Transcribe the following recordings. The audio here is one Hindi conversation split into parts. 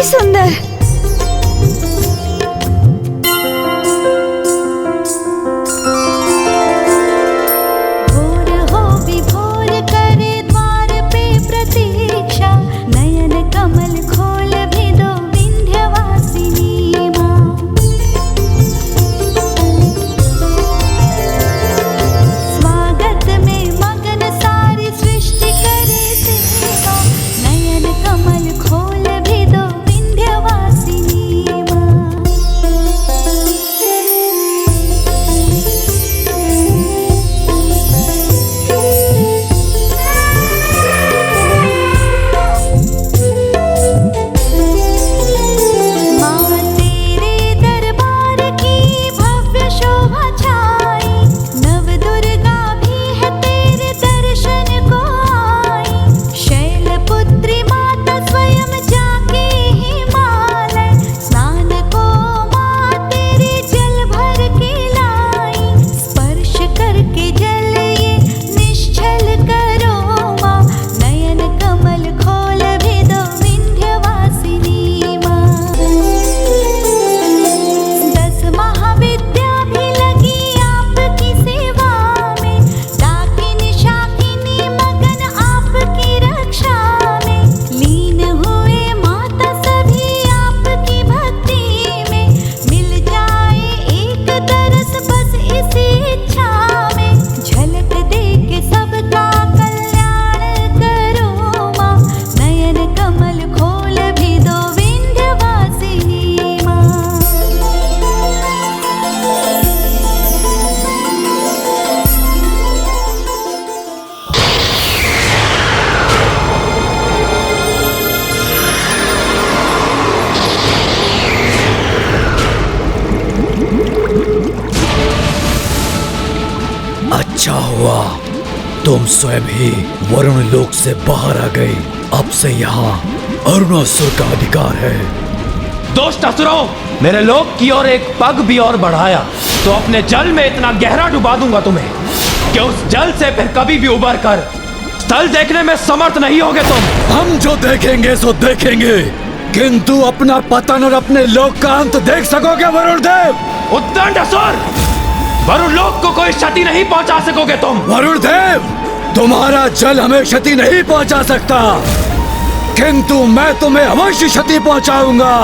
सुंदर। भोर हो विभोर करे द्वार पे प्रतीक्षा, नयन कमल खोल भी दो विंध्यवासिनी माँ। स्वागत में मगन सारी सृष्टि करे सेवा, नयन कमल खोल भी दो विंध्यवासिनी माँ। माँ तेरे दरबार की भव्य शोभा छाई, नव दुर्गा भी है तेरे दर्शन को आई। शैलपुत्री माता स्वयं जाके हिमालय, स्नान को माँ तेरे जल भर के लाई। स्पर्श करके जल ये निश्चल करो माँ, नयन कमल खोल भी दो विंध्यवासिनी माँ। 10 महाविद्या भी लगी आपकी सेवा में, डाकिनी शाकिनी मगन आपकी रक्षा में। लीन हुए माता सभी आपकी भक्ति में, मिल जाए एक तरस बस इसी इच्छा में। झलक दे के सबका कल्याण करो माँ, नयन कमल खोल भी दो विंध्यवासिनी माँ। अच्छा हुआ तुम स्वयं ही वरुण लोक से बाहर आ गई। अब से यहाँ अरुणासुर का अधिकार है। दुष्ट असुरों, मेरे लोक की ओर एक पग भी और बढ़ाया तो अपने जल में इतना गहरा डुबा दूंगा तुम्हें कि उस जल से फिर कभी भी उबर कर स्थल देखने में समर्थ नहीं होगे तुम। हम जो देखेंगे सो देखेंगे, किंतु अपना पतन और अपने लोक का अंत देख सकोगे वरुण देव? उद्दंड असुर, वरुण लोक को कोई क्षति नहीं पहुंचा सकोगे तुम। वरुण देव, तुम्हारा जल हमें क्षति नहीं पहुंचा सकता, किंतु मैं तुम्हें अवश्य क्षति पहुंचाऊंगा।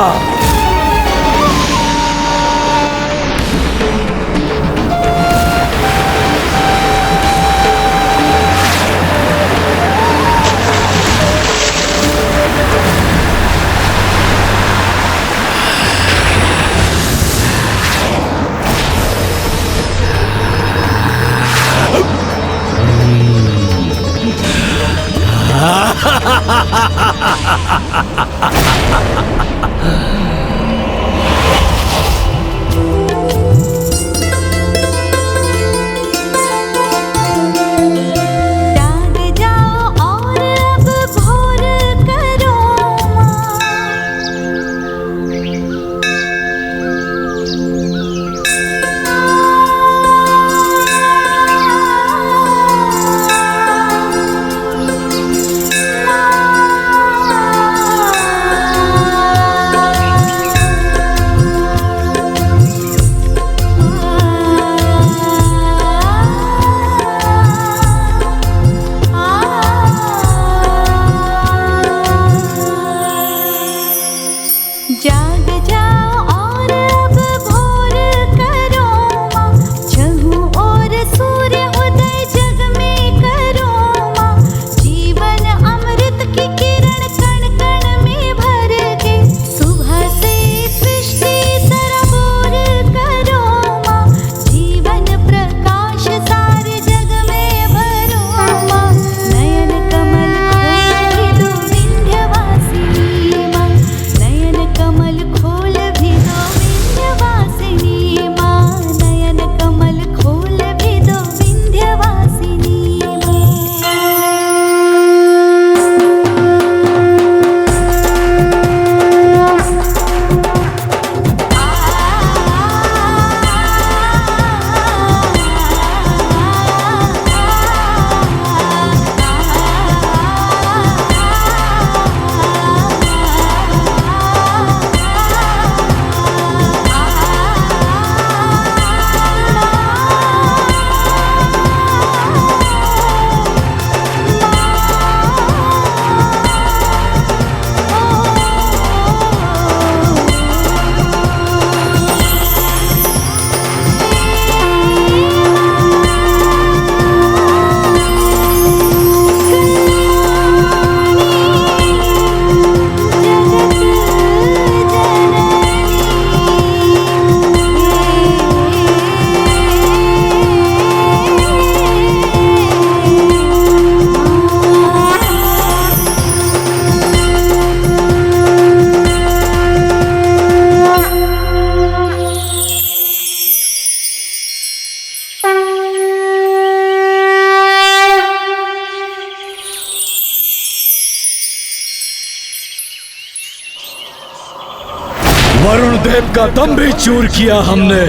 देव का दम भी चूर किया हमने।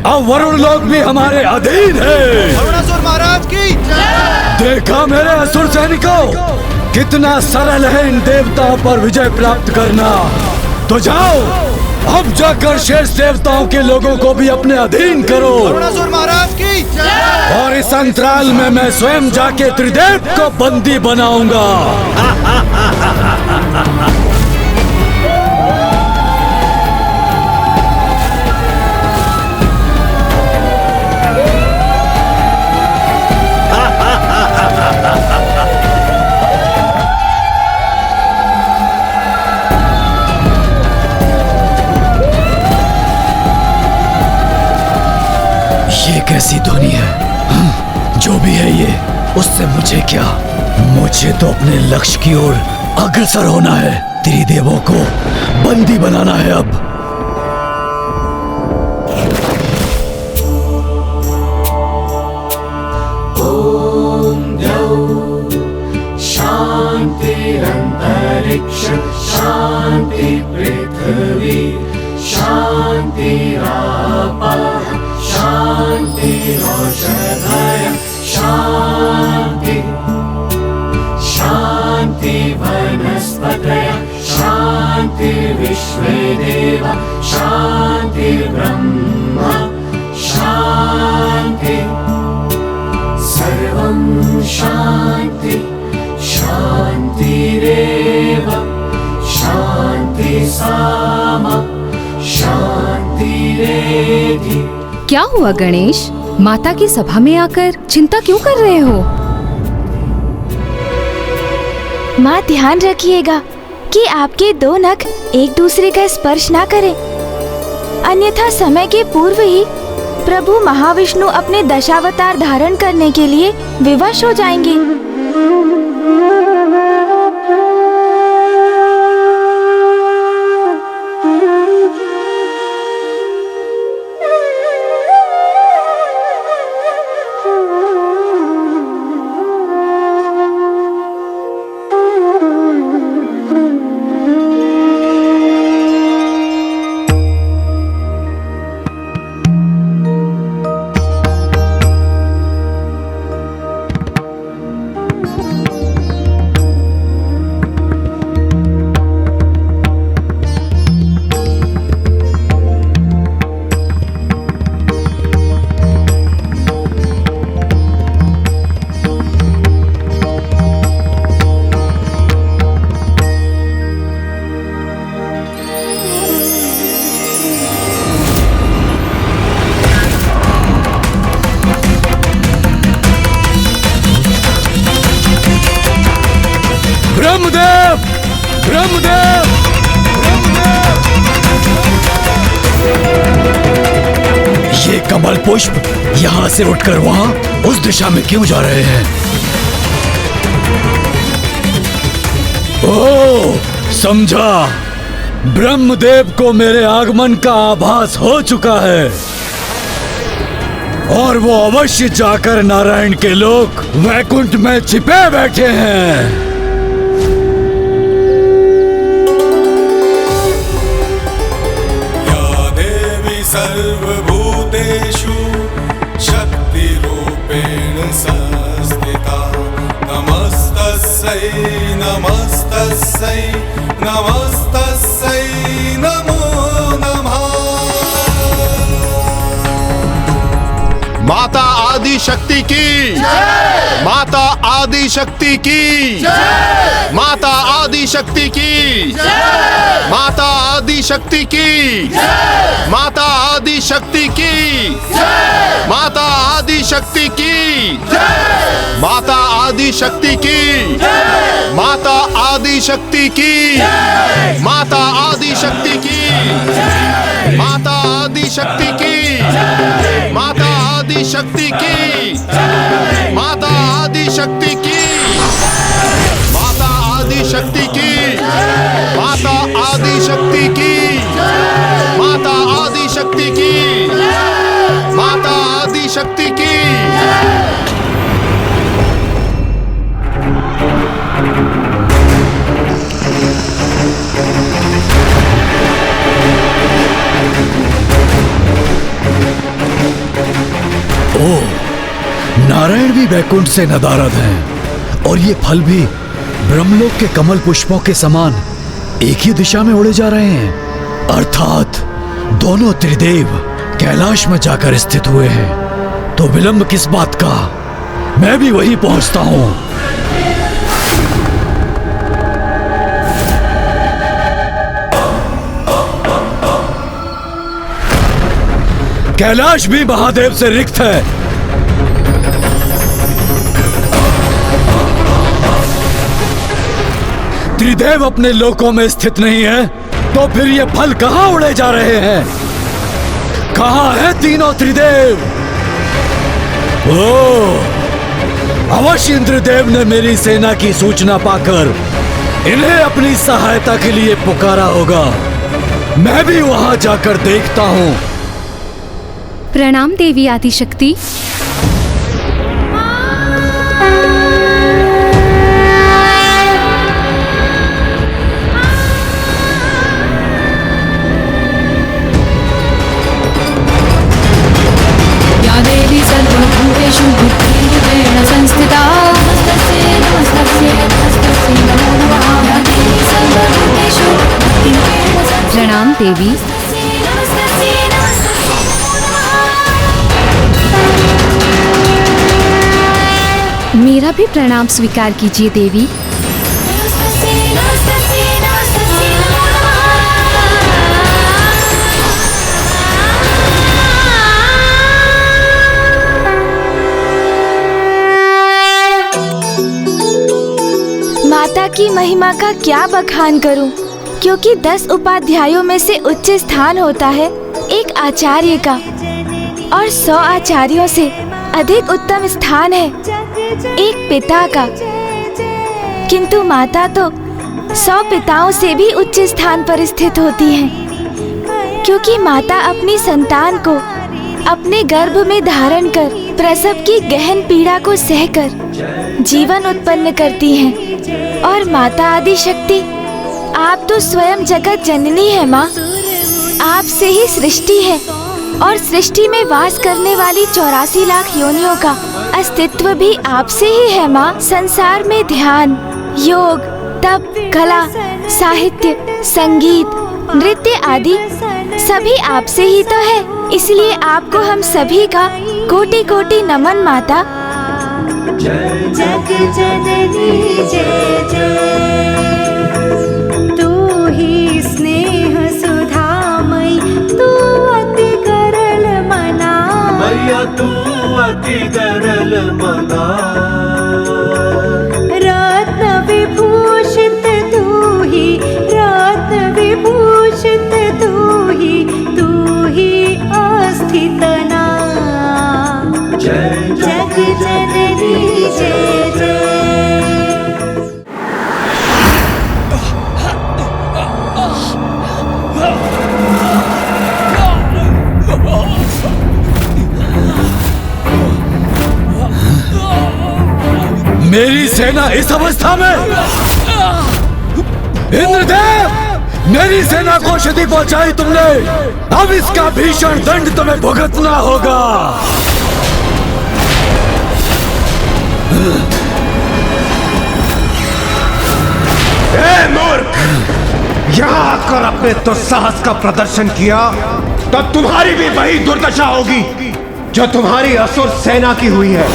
अब वरुण लोक भी हमारे अधीन है। अरुणासुर महाराज की देखा मेरे असुर सैनिकों, कितना सरल है इन देवताओं पर विजय प्राप्त करना। तो जाओ, अब जाकर शेष देवताओं के लोगों को भी अपने अधीन करो। अरुणासुर महाराज की और इस अंतराल में मैं स्वयं जाके त्रिदेव को बंदी बनाऊंगा। ये कैसी ध्वनि है? जो भी है ये, उससे मुझे क्या? मुझे तो अपने लक्ष्य की ओर अग्रसर होना है। त्रिदेवों को बंदी बनाना है अब। शान्तिरन्तरिक्ष शान्ति पृथिवी शान्तिरापः शान्तिरौषधय शान्ति शान्ति वनस्पतयः शान्तिर्विश्वे देव शान्तिर्ब्रह्म शान्ति सर्वं शान्ति शान्तिरेव शान्ति सामा शान्तिरेधि। क्या हुआ गणेश? माता की सभा में आकर चिंता क्यों कर रहे हो? माँ ध्यान रखिएगा कि आपके दो नख एक दूसरे का स्पर्श ना करें, अन्यथा समय के पूर्व ही प्रभु महाविष्णु अपने दशावतार धारण करने के लिए विवश हो जाएंगे। ब्रह्मदेव, ब्रह्मदेव, ये कमल पुष्प यहाँ से उठकर वहाँ उस दिशा में क्यों जा रहे हैं? ओह, समझा। ब्रह्मदेव को मेरे आगमन का आभास हो चुका है और वो अवश्य जाकर नारायण के लोक वैकुंठ में छिपे बैठे हैं। सर्वभूतेषु शक्तिरूपेण संस्थिता नमस्तस्यै नमस्तस्यै नमस्तस्यै नमो नमः। माता आदि शक्ति की माता आदि शक्ति की माता आदि शक्ति की माता आदि शक्ति की माता आदि शक्ति की माता आदि शक्ति की माता आदि शक्ति की माता आदि शक्ति की माता आदि शक्ति की माता आदि शक्ति की माता आदि शक्ति की माता आदि शक्ति की माता आदि शक्ति की माता आदि शक्ति की माता आदि शक्ति की माता आदि शक्ति की। पेड़ भी वैकुंठ से नदारद हैं और ये फल भी ब्रह्मलोक के कमल पुष्पों के समान एक ही दिशा में उड़े जा रहे हैं। अर्थात दोनों त्रिदेव कैलाश में जाकर स्थित हुए हैं। तो विलंब किस बात का? मैं भी वहीं पहुंचता हूं। कैलाश भी महादेव से रिक्त है। त्रिदेव अपने लोकों में स्थित नहीं है, तो फिर ये फल कहां उड़े जा रहे हैं? कहां है तीनों त्रिदेव? अवश्य इंद्रदेव ने मेरी सेना की सूचना पाकर इन्हें अपनी सहायता के लिए पुकारा होगा। मैं भी वहां जाकर देखता हूं। प्रणाम देवी आदिशक्ति। या देवी सर्वभूतेषु बुद्धिरूपेण संस्थिता नमस्तस्यै नमस्तस्यै नमस्तस्यै नमो नमः। या देवी सर्वभूतेषु बुद्धिरूपेण संस्थिता प्रणाम देवी। नमस्तस्यै नमस्तस्यै मेरा भी प्रणाम स्वीकार कीजिए देवी। नमस्तस्यै नमस्तस्यै नमस्तस्यै नमो नमः। माता की महिमा का क्या बखान करूं, क्योंकि 10 उपाध्यायों में से उच्च स्थान होता है एक आचार्य का, और 100 आचार्यों से अधिक उत्तम स्थान है एक पिता का। किंतु माता तो 100 पिताओं से भी उच्च स्थान पर स्थित होती हैं, क्योंकि माता अपनी संतान को अपने गर्भ में धारण कर प्रसव की गहन पीड़ा को सहकर जीवन उत्पन्न करती हैं। और माता आदि शक्ति, आप तो स्वयं जगत जननी है माँ। आप से ही सृष्टि है, और सृष्टि में वास करने वाली 84 लाख योनियों का अस्तित्व भी आपसे ही है माँ। संसार में ध्यान, योग, तप, कला, साहित्य, संगीत, नृत्य आदि सभी आपसे ही तो है। इसलिए आपको हम सभी का कोटि कोटि नमन माता। जग जननी जय जय, तू ही स्नेह सुधामयी, तू अति करल मना। मैया तू अति करल मना। रत्न विभूषित तू ही, रत्न विभूषित तू ही अस्थित ना। जग जननी जय जय। मेरी सेना इस अवस्था में? इंद्रदेव, मेरी सेना को क्षति पहुंचाई तुमने, अब इसका भीषण दंड तुम्हें भुगतना होगा। ए मूर्ख, यहाँ आकर अपने दुस्साहस का प्रदर्शन किया तो तुम्हारी भी वही दुर्दशा होगी जो तुम्हारी असुर सेना की हुई है।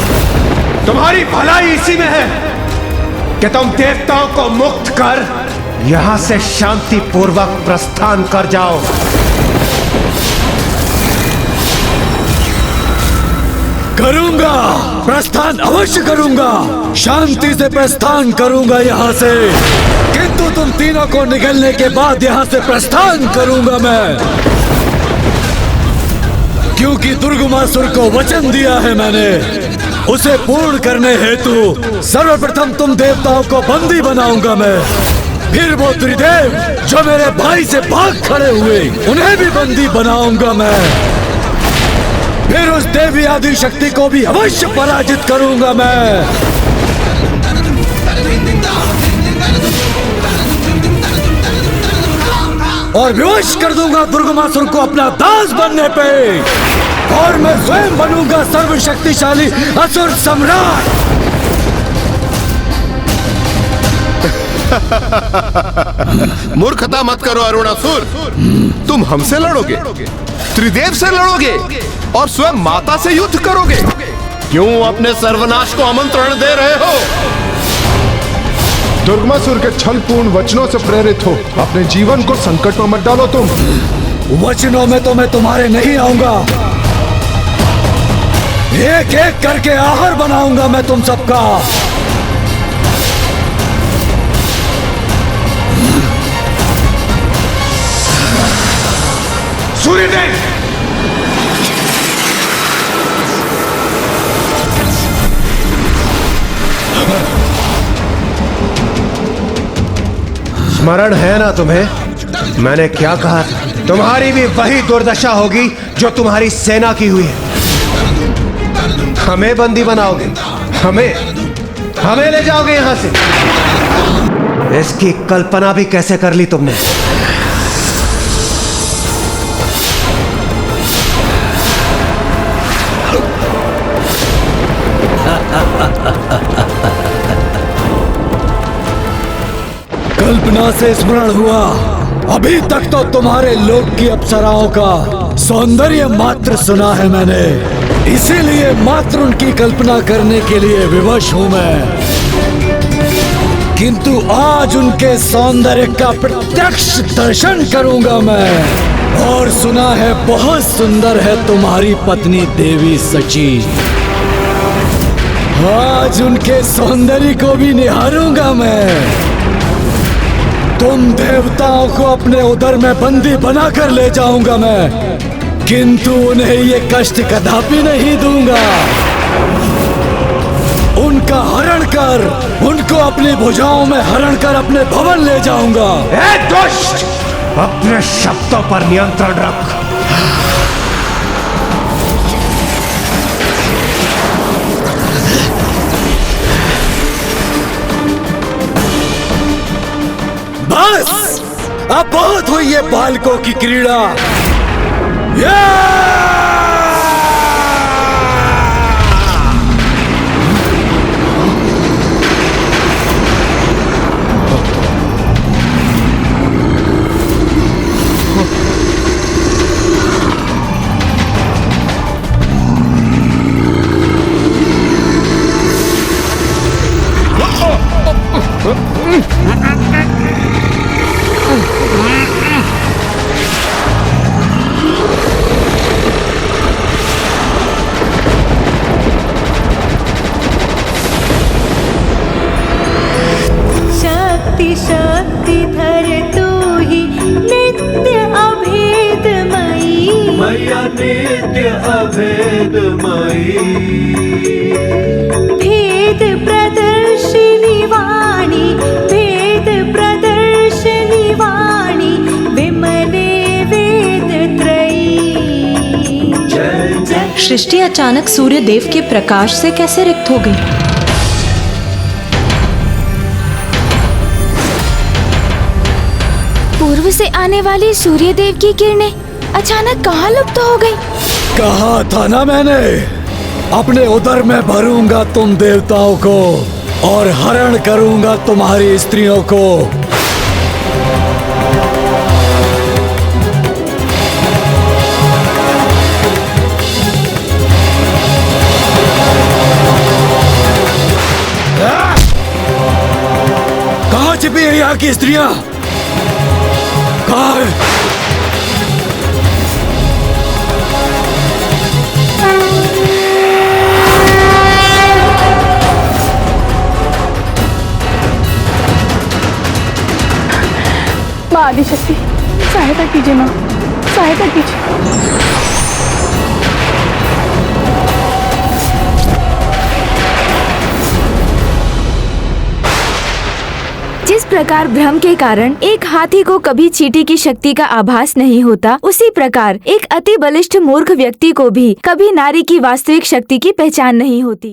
तुम्हारी भलाई इसी में है कि तुम देवताओं को मुक्त कर यहाँ से शांति पूर्वक प्रस्थान कर जाओ। करूंगा, प्रस्थान अवश्य करूंगा, शांति से प्रस्थान करूंगा यहाँ से। किंतु तुम तीनों को निकलने के बाद यहाँ से प्रस्थान करूंगा मैं, क्योंकि दुर्गुमासुर को वचन दिया है मैंने। उसे पूर्ण करने हेतु सर्वप्रथम तुम देवताओं को बंदी बनाऊंगा मैं। फिर वो त्रिदेव जो मेरे भाई से भाग खड़े हुए, उन्हें भी बंदी बनाऊंगा मैं। फिर उस देवी आदि शक्ति को भी अवश्य पराजित करूंगा मैं। और विवश कर दूंगा दुर्गमासुर को अपना दास बनने पे, और मैं स्वयं बनूंगा सर्वशक्तिशाली असुर सम्राट। मूर्खता मत करो अरुणासुर, तुम हमसे लड़ोगे, त्रिदेव से लड़ोगे और स्वयं माता से युद्ध करोगे। क्यों अपने सर्वनाश को आमंत्रण दे रहे हो? दुर्गमासुर के छलपूर्ण वचनों से प्रेरित हो अपने जीवन को संकट में मत डालो तुम। वचनों में तो मैं तुम्हारे नहीं आऊंगा, एक एक करके आहर बनाऊंगा मैं तुम सबका। सूर्यदेव, स्मरण है ना तुम्हें? मैंने क्या कहा था? तुम्हारी भी वही दुर्दशा होगी जो तुम्हारी सेना की हुई है। हमें बंदी बनाओगे, हमें ले जाओगे यहां से। इसकी कल्पना भी कैसे कर ली तुमने? कल्पना से स्मरण हुआ, अभी तक तो तुम्हारे लोक की अप्सराओं का सौंदर्य मात्र सुना है मैंने, इसीलिए मात्र उनकी कल्पना करने के लिए विवश हूं मैं। किंतु आज उनके सौंदर्य का प्रत्यक्ष दर्शन करूंगा मैं। और सुना है बहुत सुंदर है तुम्हारी पत्नी देवी सची। आज उनके सौंदर्य को भी निहारूंगा मैं। तुम देवताओं को अपने उदर में बंदी बनाकर ले जाऊंगा मैं, किंतु उन्हें ये कष्ट कदापि नहीं दूंगा। उनका हरण कर, उनको अपनी भुजाओं में हरण कर अपने भवन ले जाऊंगा। ए दुष्ट, अपने शब्दों पर नियंत्रण रख। बस, अब बहुत हुई ये बालकों की क्रीड़ा। शक्तिधर तू ही नित्य अभेदमयी, मैया नित्य अभेदमयी। भेद प्रदर्शिनी वाणी, भेद प्रदर्शिनी वाणी, विमले वेद त्रयी। जय जय। सृष्टि अचानक सूर्य देव के प्रकाश से कैसे रिक्त हो गई? पूर्व से आने वाली सूर्य देव की किरणें अचानक कहाँ लुप्त हो गई? कहा था ना मैंने, अपने उदर में भरूंगा तुम देवताओं को और हरण करूंगा तुम्हारी स्त्रियों को। कहाँ छिपी है यहाँ की स्त्रियां? कहाँ है? माँ आदिशक्ति, सहायता कीजिए माँ, सहायता कीजिए। जिस प्रकार भ्रम के कारण एक हाथी को कभी चींटी की शक्ति का आभास नहीं होता, उसी प्रकार एक अति बलिष्ठ मूर्ख व्यक्ति को भी कभी नारी की वास्तविक शक्ति की पहचान नहीं होती।